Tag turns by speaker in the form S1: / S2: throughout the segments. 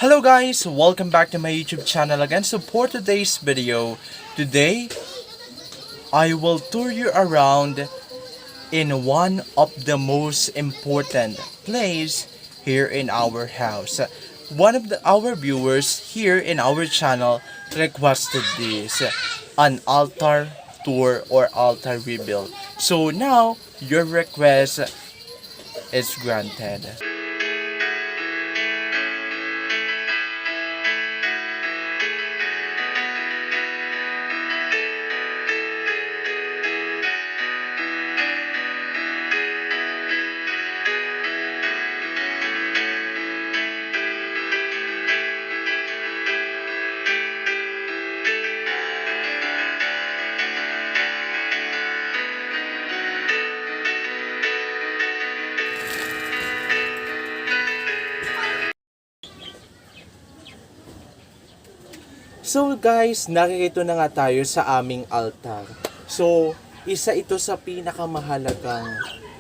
S1: Hello guys, welcome back to my YouTube channel again. So for today's video, today I will tour you around in one of the most important place here in our house. One of our viewers here in our channel requested this, an altar tour or altar rebuild. So now your request is granted. So guys, nakikita na nga tayo sa aming altar. So, isa ito sa pinakamahalagang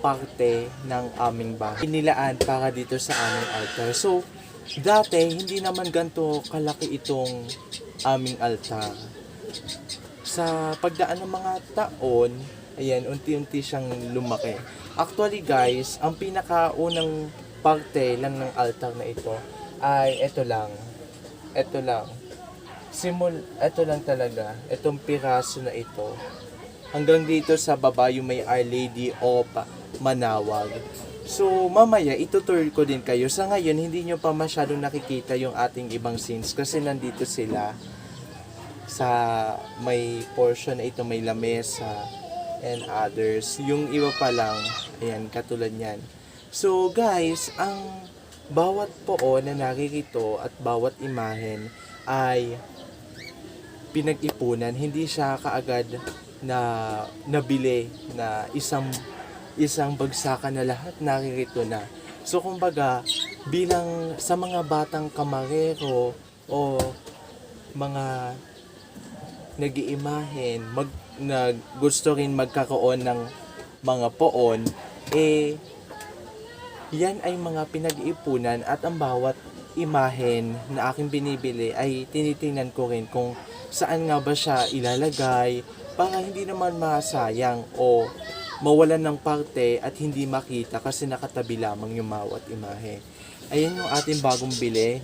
S1: parte ng aming bahay. Inilaan para dito sa aming altar. So, dati hindi naman ganito kalaki itong aming altar. Sa pagdaan ng mga taon, ayan, unti-unti siyang lumaki. Actually guys, ang pinakaunang parte lang ng altar na ito ay ito lang. Ito lang. Ito lang talaga, itong piraso na ito. Hanggang dito sa baba yung may Our Lady of Manawag. So, mamaya, itutur ko din kayo. Sa ngayon, hindi nyo pa masyadong nakikita yung ating ibang scenes kasi nandito sila sa may portion na ito, may lamesa and others. Yung iba pa lang, ayan, katulad yan. So, guys, ang bawat poon na nakikita at bawat imahen ay pinag-ipunan, hindi siya kaagad na nabili na isang bagsakan na lahat nakikita na. So kumbaga, bilang sa mga batang kamarero o mga nag-iimahen, gusto rin magkakaroon ng mga poon, yan ay mga pinag-iipunan at ang bawat imahen na aking binibili ay tinitingnan ko rin kung saan nga ba siya ilalagay para hindi naman masayang o mawalan ng parte at hindi makita kasi nakatabi lamang yung bawat imahe. Ayan yung ating bagong bili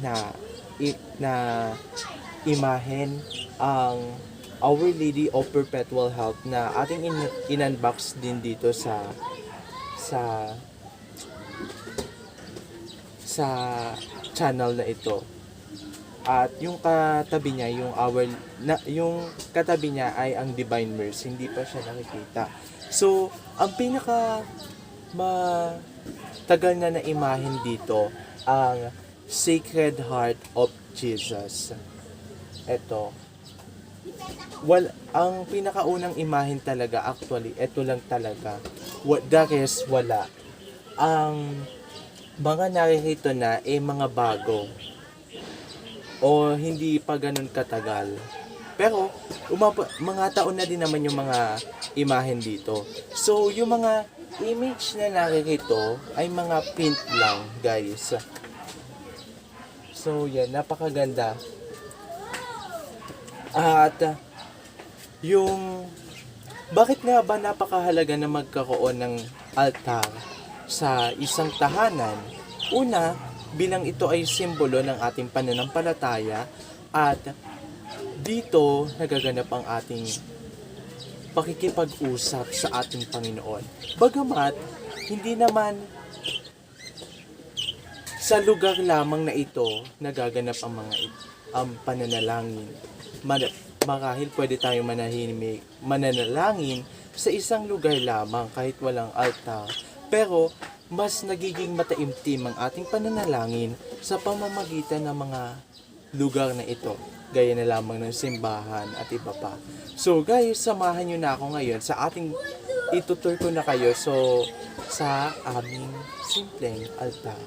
S1: na imahen, ang Our Lady of Perpetual Health na ating in-unbox din dito sa channel na ito. At yung katabi niya, yung katabi niya ay ang Divine Mercy, hindi pa siya nakikita. So, ang pinaka matagal na imahen dito, ang Sacred Heart of Jesus. Ito. Ang pinakaunang imahen talaga, actually, ito lang talaga. The rest, wala. Ang mga nakikita na, mga bago. O hindi pa ganun katagal. Pero, mga taon na din naman yung mga imahen dito. So, yung mga image na nakikita ay mga print lang, guys. So, yan, napakaganda. At, bakit nga ba napakahalaga na magkaroon ng altar sa isang tahanan? Una, bilang ito ay simbolo ng ating pananampalataya at dito nagaganap ang ating pakikipag-usap sa ating Panginoon. Bagamat, hindi naman sa lugar lamang na ito nagaganap ang pananalangin. Marahil pwede tayong mananalangin sa isang lugar lamang kahit walang altar. Pero, mas nagiging mataimtim ang ating pananalangin sa pamamagitan ng mga lugar na ito, gaya na lamang ng simbahan at iba pa. So guys, samahan nyo na ako ngayon sa itutur ko na kayo sa aming simpleng altar.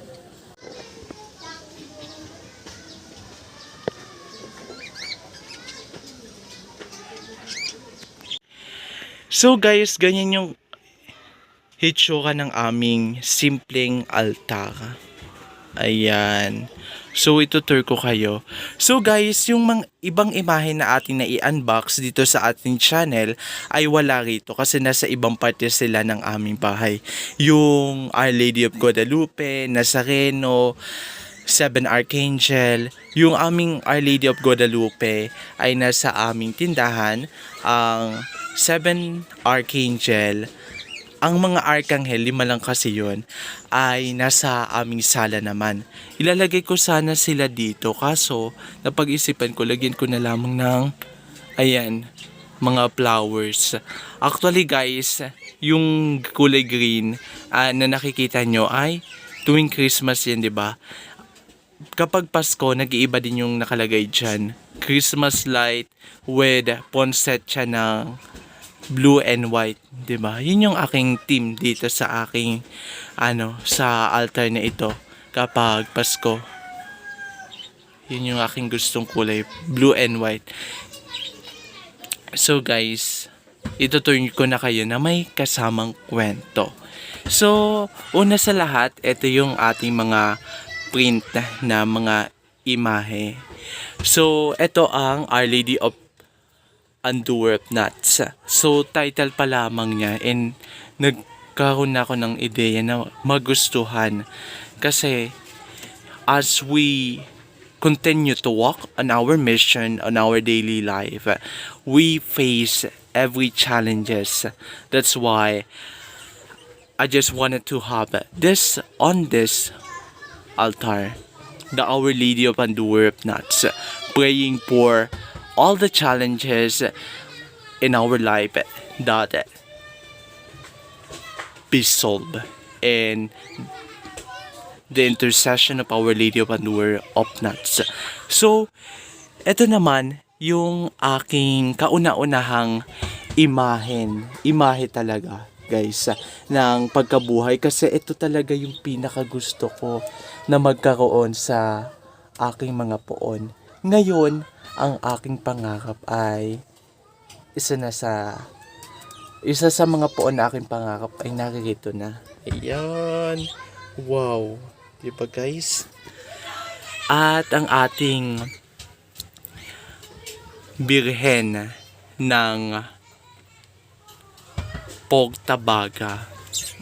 S1: So guys, ganyan yung hitsura ng aming simpleng altar. Ayan. So, itutur ko kayo. So, guys, yung mga ibang imahe na ating na i-unbox dito sa ating channel ay wala rito kasi nasa ibang parte sila ng aming bahay. Yung Our Lady of Guadalupe, Nazareno, Seven Archangel. Yung aming Our Lady of Guadalupe ay nasa aming tindahan. Ang Seven Archangel, ang mga Arkanghel, 5 lang kasi yun, ay nasa aming sala naman. Ilalagay ko sana sila dito, kaso napag-isipan ko, lagyan ko na lamang ng, ayan, mga flowers. Actually guys, yung kulay green na nakikita nyo ay tuwing Christmas yan, di ba? Kapag Pasko, nag-iiba din yung nakalagay dyan. Christmas light with poinsettia ng blue and white, 'di ba? Yun yung aking team dito sa aking sa altar na ito kapag Pasko. Yun yung aking gustong kulay, blue and white. So guys, ituturn ko na kayo na may kasamang kwento. So, una sa lahat, ito yung ating mga print na mga imahe. So, ito ang Our Lady of Undoerp Nuts. So, title pa lamang niya and nagkaroon na ako ng ideya na magustuhan. Kasi, as we continue to walk on our mission, on our daily life, we face every challenges. That's why I just wanted to have this on this altar, the Our Lady of Undoerp Nuts, praying for all the challenges in our life that be solved, and the intercession of Our Lady of Undoerp Nuts. So, ito naman yung aking kauna-unahang imahe talaga guys ng pagkabuhay, kasi ito talaga yung pinakagusto ko na magkaroon sa aking mga poon. Ngayon, ang aking pangarap ay isa sa mga poon na aking pangarap ay naririto na. Ayan. Wow. Diba guys? At ang ating birhen ng Pogtabaga.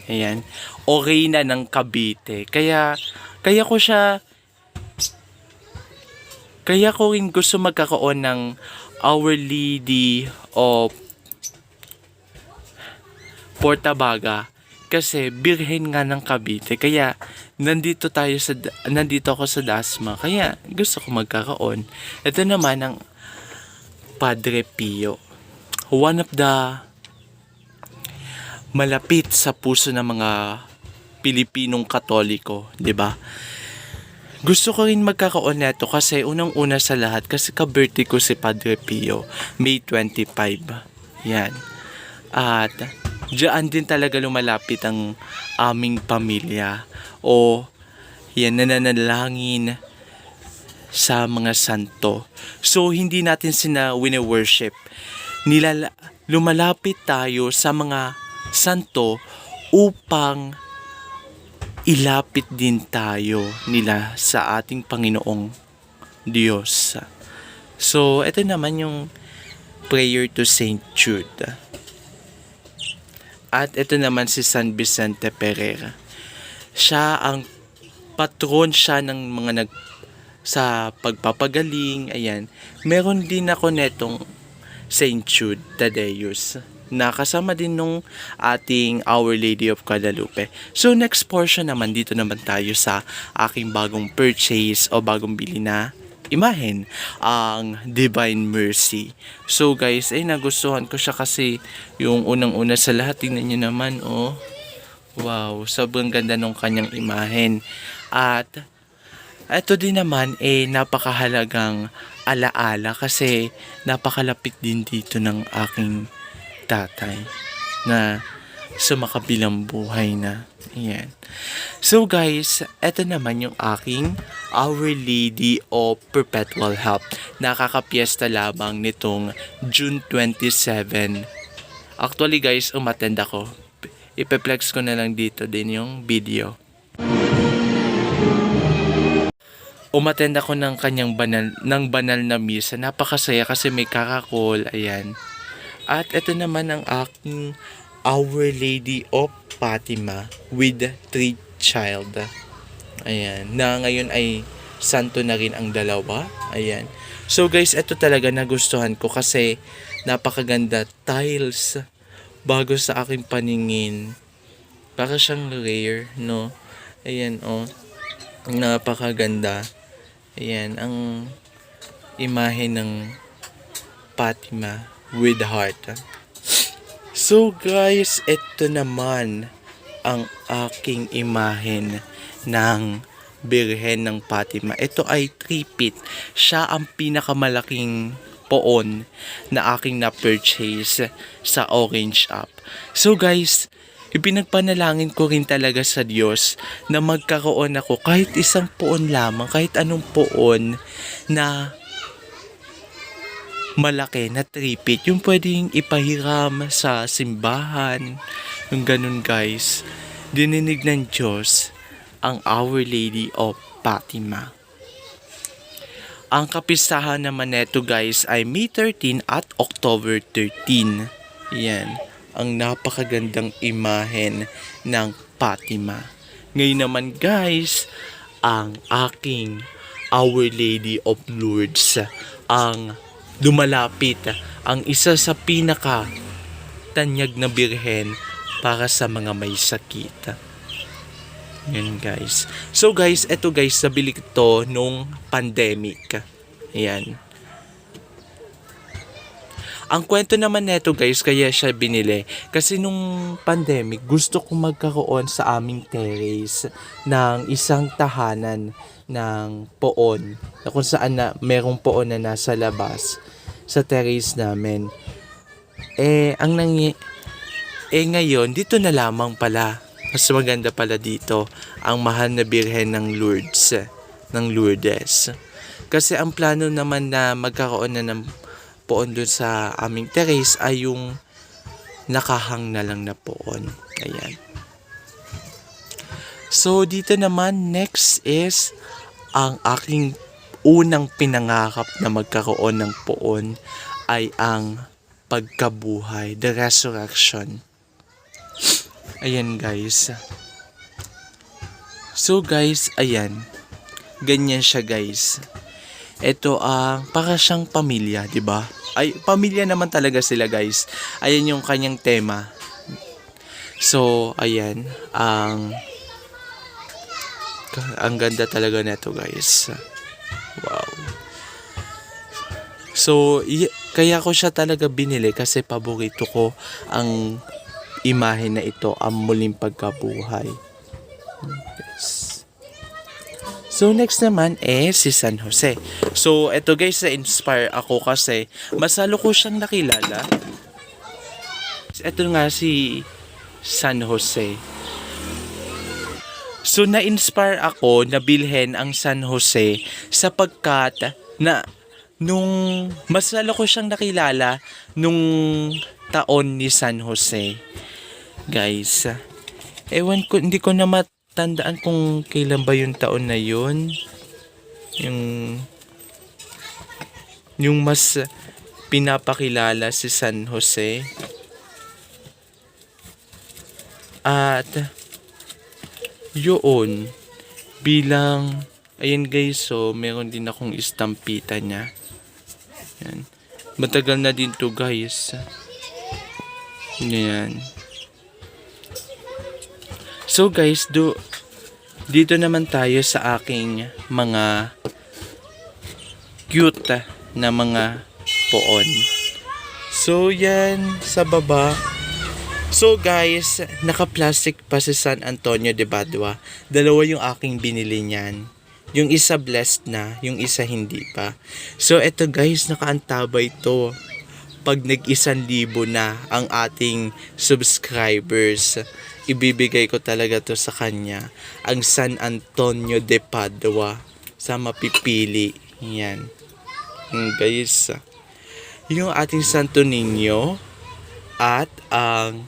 S1: Ayan. Orina ng Cavite. Kaya ko rin gusto magkakaroon ng Our Lady of Portabaga kasi birhen nga ng Cavite. Kaya nandito ako sa Dasma. Kaya gusto ko magkakaroon. Ito naman ang Padre Pio. One of the malapit sa puso ng mga Pilipinong Katoliko, 'di ba? Gusto ko rin magkakaroon nito kasi unang-una sa lahat kasi ka-birthday ko si Padre Pio, May 25. Yan. At diyan din talaga lumalapit ang aming pamilya o yan, nananalangin sa mga santo. So, hindi natin sina wini-worship. Lumalapit tayo sa mga santo upang ilapit din tayo nila sa ating Panginoong Diyos. So, ito naman yung prayer to Saint Jude. At ito naman si San Vicente Ferrer. Siya ang patron siya ng mga sa pagpapagaling. Ayan. Meron din ako netong Saint Jude Tadeus na kasama din nung ating Our Lady of Guadalupe. So, next portion naman, dito naman tayo sa aking bagong purchase o bagong bili na imahen, ang Divine Mercy. So, guys, ay nagustuhan ko siya kasi yung unang-una sa lahat, tingnan nyo naman, oh. Wow, sobrang ganda nung kanyang imahen. At, ito din naman, napakahalagang alaala kasi napakalapit din dito ng aking tatay na sumakabilang buhay na. Ayan. So guys, eto naman yung aking Our Lady of Perpetual Help. Nakakapiesta lamang nitong June 27. Actually guys, umattend ako. Ipeplex ko na lang dito din yung video. umattend ako ng kanyang banal na misa. Napakasaya kasi may karakol, ayan. At ito naman ang aking Our Lady of Fatima with 3 child. Ayan, na ngayon ay santo na rin ang dalawa. Ayan. So guys, ito talaga nagustuhan ko kasi napakaganda tiles bago sa aking paningin. Para siyang rare, no? Ayan, oh. Napakaganda. Ayan, ang imahe ng Fatima with heart. So guys, ito naman ang aking imahen ng Birhen ng Fatima. Ito ay 3-feet. Siya ang pinakamalaking poon na aking na-purchase sa Orange App. So guys, ipinagpanalangin ko rin talaga sa Diyos na magkaroon ako kahit isang poon lamang, kahit anong poon na malaki na 3-feet. Yung pwedeng ipahiram sa simbahan. Yung ganun guys. Dininig ng Diyos ang Our Lady of Fatima. Ang kapistahan naman neto guys ay May 13 at October 13. Yan. Ang napakagandang imahen ng Fatima. Ngayon naman guys, ang aking Our Lady of Lourdes. Ang lumalapit. Ang isa sa pinaka tanyag na birhen para sa mga may sakit. Yan guys. So guys, eto guys, nabili ko to nung pandemic. Ayan. Ang kwento naman neto guys, kaya siya binili. Kasi nung pandemic, gusto ko magkaroon sa aming terrace ng isang tahanan ng poon. Na kung saan na merong poon na nasa labas sa terrace namin. Ngayon, dito na lamang pala. Mas maganda pala dito ang mahal na birhen ng Lourdes. Kasi ang plano naman na magkaroon na ng poon doon sa aming terrace ay yung nakahang na lang na poon. Ayan. So dito naman next is ang aking unang pinangarap na magkaroon ng poon ay ang pagkabuhay, the resurrection. Ayan guys. So guys, ayan. Ganyan siya guys. Ito ang para siyang pamilya, 'di ba? Ay, pamilya naman talaga sila guys. Ayan yung kanyang tema. So, ayan ang ganda talaga nito guys. Wow. So, kaya ko siya talaga binili kasi paborito ko ang imahe na ito, ang muling pagkabuhay. Yes. So next naman si San Jose. So ito guys, na-inspire ako kasi masalo ko siyang nakilala. Ito nga si San Jose. So na-inspire ako na bilhin ang San Jose sapagkat na nung masalo ko siyang nakilala nung taon ni San Jose. Guys, ewan ko, hindi ko na matandaan kung kailan ba yung taon na yun. Yung mas pinapakilala si San Jose. At yun, bilang, ayan guys, so meron din akong istampita niya. Yan. Matagal na din to guys. Yan. So guys, dito naman tayo sa aking mga cute na mga poon. So yan, sa baba. So guys, naka-plastic pa si San Antonio de Padua. Dalawa yung aking binili niyan. Yung isa blessed na, yung isa hindi pa. So eto guys, nakaantabay to. Pag nag-1,000 na ang ating subscribers, ibibigay ko talaga to sa kanya. Ang San Antonio de Padua sa mapipili. Yan. Guys, yung ating Santo Niño at ang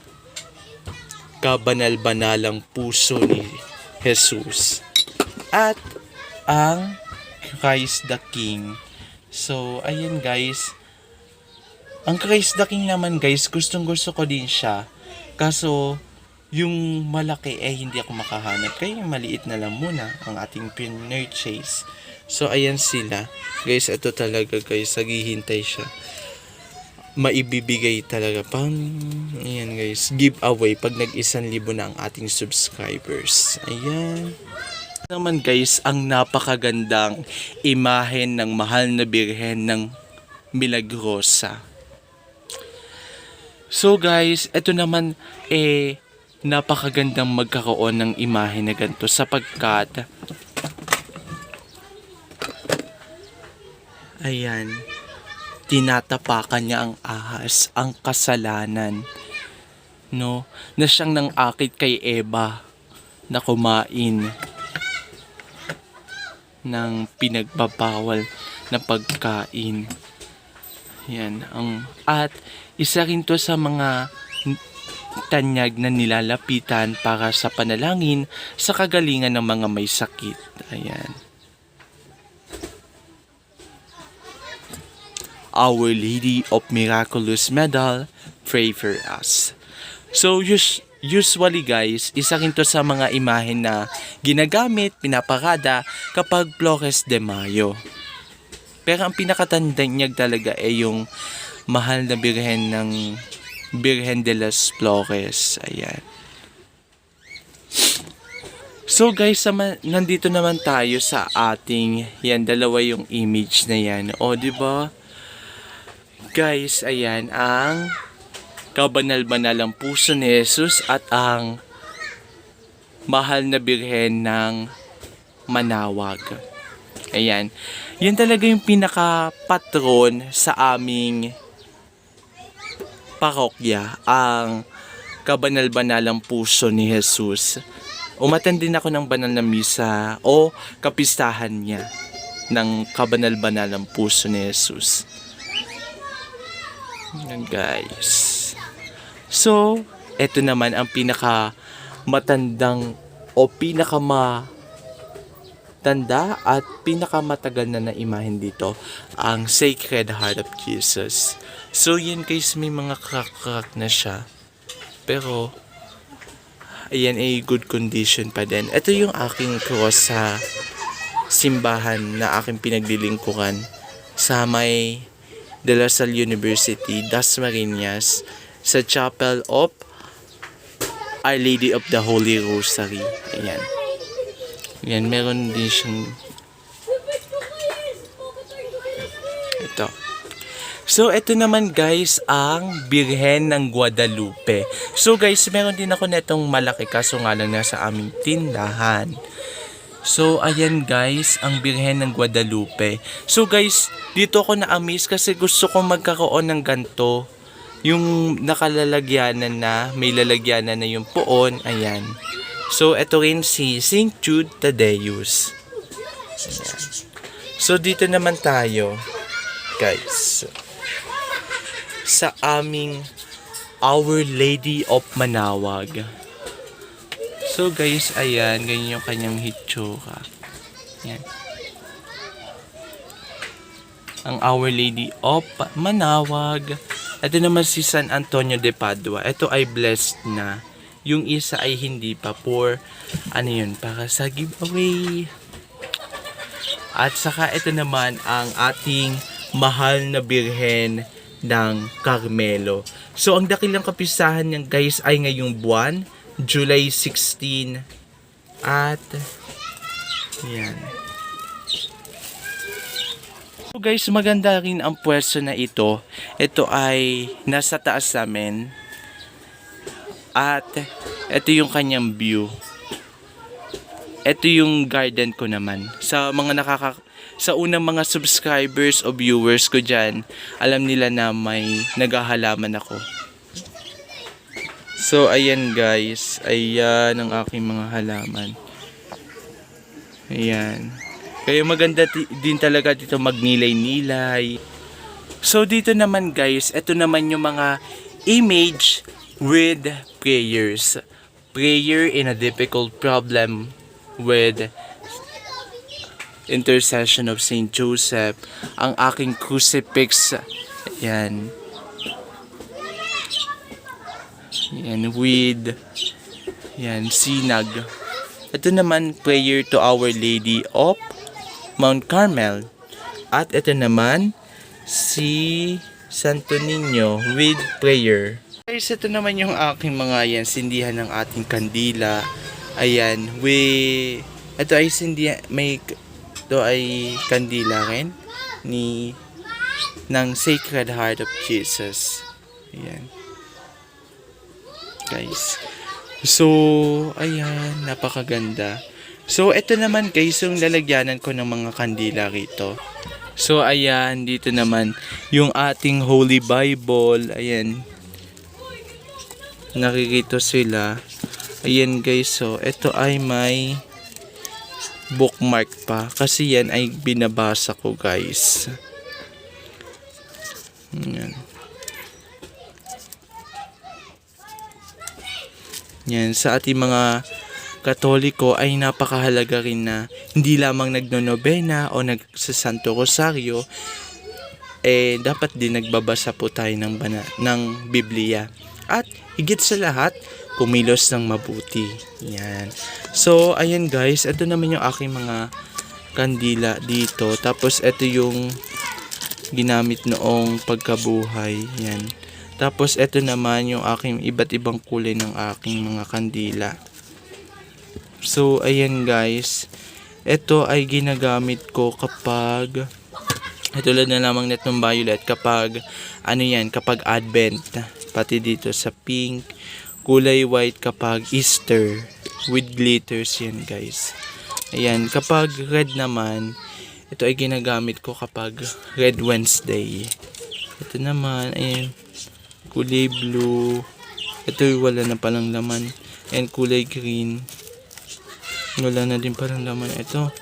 S1: kabanal-banalang puso ni Jesus. At ang Christ the King. So, ayan guys. Ang Christ the King naman guys, gustong gusto ko din siya. Kaso, yung malaki hindi ako makahanap. Kaya yung maliit na lang muna ang ating pinurchase. So, ayan sila. Guys, ito talaga guys. Naghihintay siya. Maibibigay talaga. Ayan guys. Giveaway pag nag-1,000 na ang ating subscribers. Ayan. Naman guys, ang napakagandang imahen ng mahal na birhen ng Milagrosa. So guys, ito naman napakagandang magkakaroon ng imahe na ganito sapagkat ayan, tinatapakan niya ang ahas, ang kasalanan, no, na siyang nang-akit kay Eva na kumain ng pinagbabawal na pagkain. Yan, at isa rin to sa mga tanyag na nilalapitan para sa panalangin sa kagalingan ng mga may sakit. Ayan. Our Lady of Miraculous Medal, pray for us. So, usually guys, isa rin to sa mga imahen na ginagamit, pinaparada kapag Flores de Mayo. Pero ang pinakatandanyag talaga yung mahal na birhen ng Birhen de las Flores. Ayan. So guys, nandito naman tayo sa ating, yan, dalawa yung image na yan. O, diba? Guys, ayan, ang kabanal-banalang puso ni Jesus at ang mahal na birhen ng Manawag. Ayan. Yan talaga yung pinaka-patron sa aming parokya, ang kabanal-banalang puso ni Jesus. Umattend din ako ng banal na misa o kapistahan niya ng kabanal-banalang puso ni Jesus. Yan guys. So, eto naman ang pinaka-matandang o tanda at pinakamatagal na imahen dito, ang Sacred Heart of Jesus. So yan guys, may mga crack na siya, pero ayan ay good condition pa din. Ito yung aking cross sa simbahan na aking pinaglilingkuran sa may De La Salle University, Dasmariñas, sa Chapel of Our Lady of the Holy Rosary. Ayan. Yan, meron din siyang ito. So, ito naman guys, ang Birhen ng Guadalupe. So guys, meron din ako netong malaki kaso nga lang nasa aming tindahan. So, ayan guys, ang Birhen ng Guadalupe. So guys, dito ako na-amaze kasi gusto ko magkakaroon ng ganito. Yung nakalalagyanan na, may lalagyanan na yung poon, ayan. So, ito rin si St. Jude Thaddeus. Ayan. So, dito naman tayo, guys, sa aming Our Lady of Manawag. So, guys, ayan, ganyan yung kanyang hitsura. Ayan. Ang Our Lady of Manawag. Ito naman si San Antonio de Padua. Ito ay blessed na. Yung isa ay hindi pa, for ano yun, para sa giveaway. At saka ito naman ang ating mahal na birhen ng Carmelo. So ang dakilang kapistahan niyan guys ay ngayong buwan, July 16. At yan. So guys, maganda rin ang pwesto na ito. Ito ay nasa taas namin. At ito yung kanyang view. Ito yung garden ko naman. Sa mga sa unang mga subscribers o viewers ko dyan, alam nila na may naghahalaman ako. So ayan guys, ayan ang aking mga halaman. Ayan. Kaya maganda din talaga dito magnilay-nilay. So dito naman guys, ito naman yung mga image with prayers. Prayer in a difficult problem with intercession of Saint Joseph, ang aking crucifix. Yan. Yan, with sinag. Ito naman, prayer to Our Lady of Mount Carmel. At ito naman, si Santo Niño with prayer. Guys, ito naman yung aking mga sindihan ng ating kandila. Ayan, ito ay ito ay kandila rin ng Sacred Heart of Jesus. Ayan. Guys. So, ayan, napakaganda. So, ito naman guys, yung lalagyanan ko ng mga kandila rito. So, ayan, dito naman, yung ating Holy Bible, ayan, nakikita sila. Ayan guys, so, ito ay may bookmark pa, kasi yan ay binabasa ko guys. Ayan. Yan, sa ating mga Katoliko ay napakahalaga rin na hindi lamang nagnonobena o nagsasanto rosaryo, dapat din nagbabasa po tayo ng Biblia. At higit sa lahat, kumilos ng mabuti. Yan. So, ayan guys, ito naman yung aking mga kandila dito. Tapos, ito yung ginamit noong pagkabuhay. Yan. Tapos, ito naman yung aking iba't ibang kulay ng aking mga kandila. So, ayan guys. Ito ay ginagamit ko kapag, tulad na lamang netong violet, kapag, kapag Advent. Pati dito sa pink, kulay white kapag Easter, with glitters yan guys. Ayan, kapag red naman, ito ay ginagamit ko kapag Red Wednesday. Ito naman, ayan, kulay blue. Ito wala na palang laman. And kulay green. Wala na din palang laman. Ito.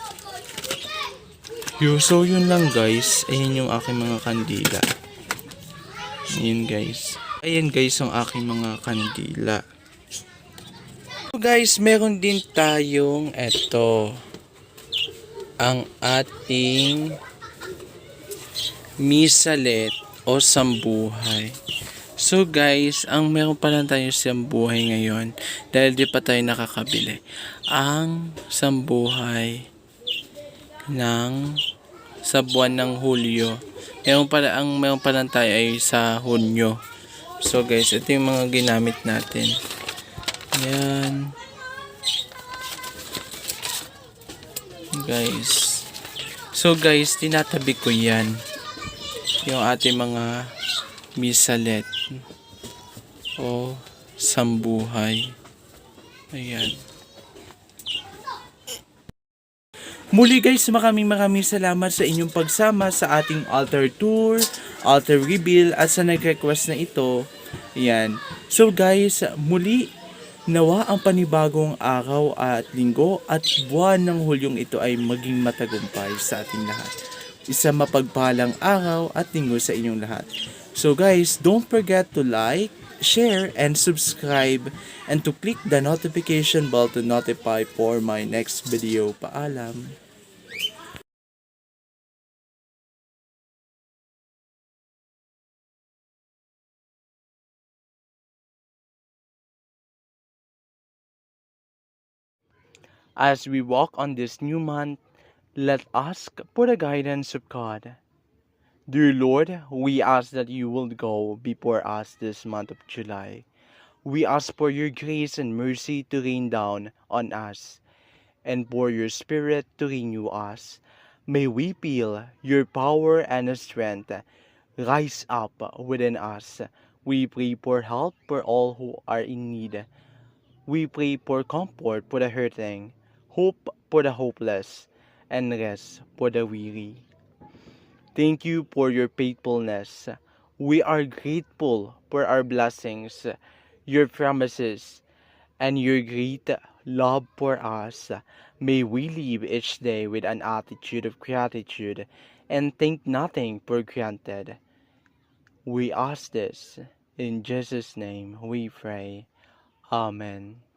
S1: So yun lang guys. Ayan yung aking mga kandila. Ayan guys. Ayan guys yung aking mga kandila. So guys, meron din tayong ito. Ang ating misalet o sambuhay. So guys, ang meron pa lang tayo sambuhay ngayon dahil di pa tayo nakakabili. Ang sambuhay sa buwan ng Hulyo. Meron pa lang tayo ay sa Hunyo. So guys, ito yung mga ginamit natin. Yan. Guys. So guys, tinatabi ko yan. Yung ating mga misalet o sambuhay. Ayan. Muli guys, maraming salamat sa inyong pagsama sa ating altar tour, altar reveal at sa nag-request na ito. Ayan. So guys, muli nawa ang panibagong araw at linggo at buwan ng Hulyong ito ay maging matagumpay sa ating lahat. Isa mapagpalang araw at linggo sa inyong lahat. So guys, don't forget to like, share, and subscribe and to click the notification bell to notify for my next video. Paalam! As we walk on this new month, let us ask for the guidance of God. Dear Lord, we ask that you will go before us this month of July. We ask for your grace and mercy to rain down on us, and for your Spirit to renew us. May we feel your power and strength rise up within us. We pray for help for all who are in need. We pray for comfort for the hurting, hope for the hopeless, and rest for the weary. Thank you for your faithfulness. We are grateful for our blessings, your promises, and your great love for us. May we live each day with an attitude of gratitude and think nothing for granted. We ask this in Jesus' name we pray. Amen.